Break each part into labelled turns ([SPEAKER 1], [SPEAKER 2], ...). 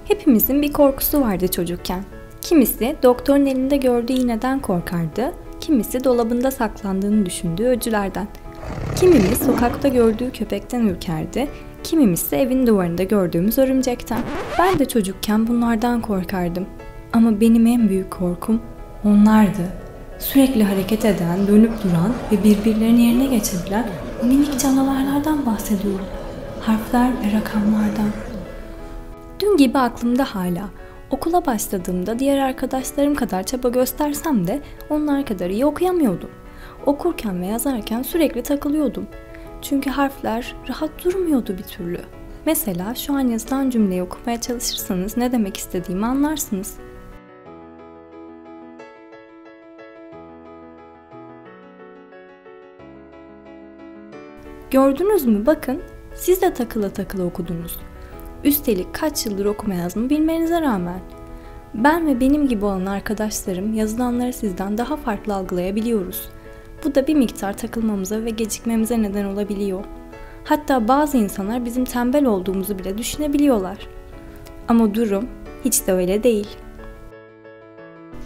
[SPEAKER 1] Hepimizin bir korkusu vardı çocukken. Kimisi doktorun elinde gördüğü iğneden korkardı, kimisi dolabında saklandığını düşündüğü öcülerden. Kimimiz sokakta gördüğü köpekten ürkerdi, kimimiz ise evin duvarında gördüğümüz örümcekten. Ben de çocukken bunlardan korkardım. Ama benim en büyük korkum onlardı. Sürekli hareket eden, dönüp duran ve birbirlerinin yerine geçebilen minik canavarlardan bahsediyorum. Harfler ve rakamlardan. Dün gibi aklımda hala. Okula başladığımda diğer arkadaşlarım kadar çaba göstersem de onlar kadar iyi okuyamıyordum. Okurken ve yazarken sürekli takılıyordum. Çünkü harfler rahat durmuyordu bir türlü. Mesela şu an yazılan cümleyi okumaya çalışırsanız ne demek istediğimi anlarsınız. Gördünüz mü? Bakın, siz de takıla takıla okudunuz. Üstelik kaç yıldır okuma yazma bilmenize rağmen. Ben ve benim gibi olan arkadaşlarım yazılanları sizden daha farklı algılayabiliyoruz. Bu da bir miktar takılmamıza ve gecikmemize neden olabiliyor. Hatta bazı insanlar bizim tembel olduğumuzu bile düşünebiliyorlar. Ama durum hiç de öyle değil.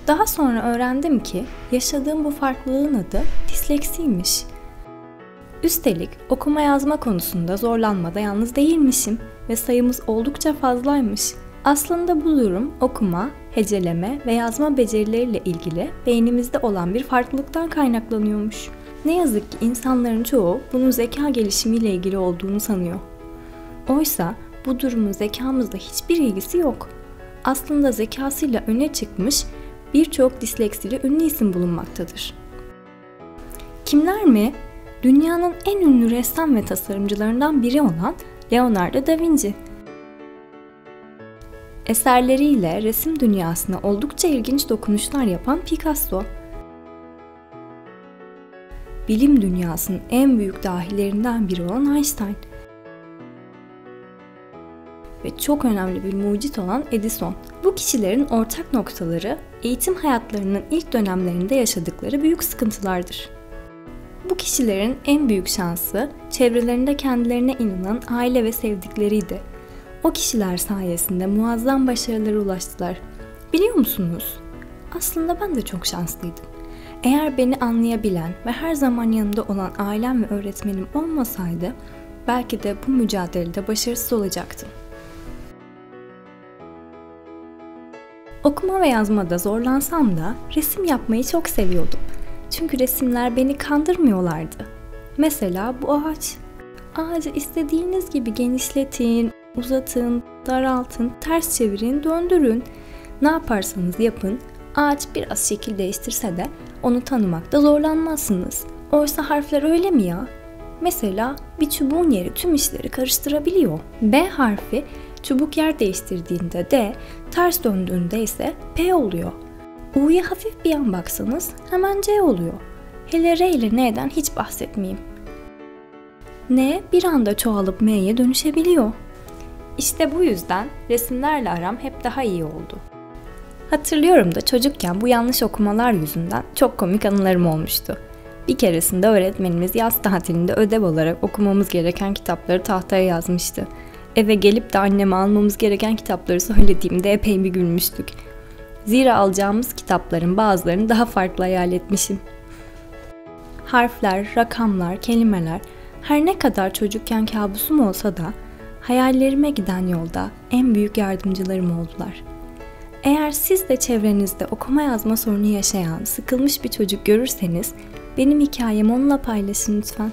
[SPEAKER 1] Daha sonra öğrendim ki yaşadığım bu farklılığın adı disleksiymiş. Üstelik okuma yazma konusunda zorlanmada yalnız değilmişim ve sayımız oldukça fazlaymış. Aslında bu durum okuma, heceleme ve yazma becerileriyle ilgili beynimizde olan bir farklılıktan kaynaklanıyormuş. Ne yazık ki insanların çoğu bunun zeka gelişimiyle ilgili olduğunu sanıyor. Oysa bu durumun zekamızla hiçbir ilgisi yok. Aslında zekasıyla öne çıkmış birçok disleksili ünlü isim bulunmaktadır. Kimler mi? Dünyanın en ünlü ressam ve tasarımcılarından biri olan Leonardo da Vinci. Eserleriyle resim dünyasına oldukça ilginç dokunuşlar yapan Picasso. Bilim dünyasının en büyük dahilerinden biri olan Einstein. Ve çok önemli bir mucit olan Edison. Bu kişilerin ortak noktaları eğitim hayatlarının ilk dönemlerinde yaşadıkları büyük sıkıntılardır. Bu kişilerin en büyük şansı çevrelerinde kendilerine inanan aile ve sevdikleriydi. O kişiler sayesinde muazzam başarılara ulaştılar. Biliyor musunuz? Aslında ben de çok şanslıydım. Eğer beni anlayabilen ve her zaman yanımda olan ailem ve öğretmenim olmasaydı belki de bu mücadelede başarısız olacaktım. Okuma ve yazmada zorlansam da resim yapmayı çok seviyordum. Çünkü resimler beni kandırmıyorlardı. Mesela bu ağaç. Ağacı istediğiniz gibi genişletin, uzatın, daraltın, ters çevirin, döndürün. Ne yaparsanız yapın, ağaç biraz şekil değiştirse de onu tanımakta zorlanmazsınız. Oysa harfler öyle mi ya? Mesela bir çubuğun yeri tüm işleri karıştırabiliyor. B harfi çubuk yer değiştirdiğinde D, ters döndüğünde ise P oluyor. U'ya hafif bir yan baksanız hemen C oluyor. Hele R ile N'den hiç bahsetmeyeyim. N bir anda çoğalıp M'ye dönüşebiliyor. İşte bu yüzden resimlerle aram hep daha iyi oldu. Hatırlıyorum da çocukken bu yanlış okumalar yüzünden çok komik anılarım olmuştu. Bir keresinde öğretmenimiz yaz tatilinde ödev olarak okumamız gereken kitapları tahtaya yazmıştı. Eve gelip de anneme almamız gereken kitapları söylediğimde epey bir gülmüştük. Zira alacağımız kitapların bazılarını daha farklı hayal etmişim. Harfler, rakamlar, kelimeler her ne kadar çocukken kabusum olsa da hayallerime giden yolda en büyük yardımcılarım oldular. Eğer siz de çevrenizde okuma yazma sorunu yaşayan, sıkılmış bir çocuk görürseniz benim hikayemi onunla paylaşın lütfen.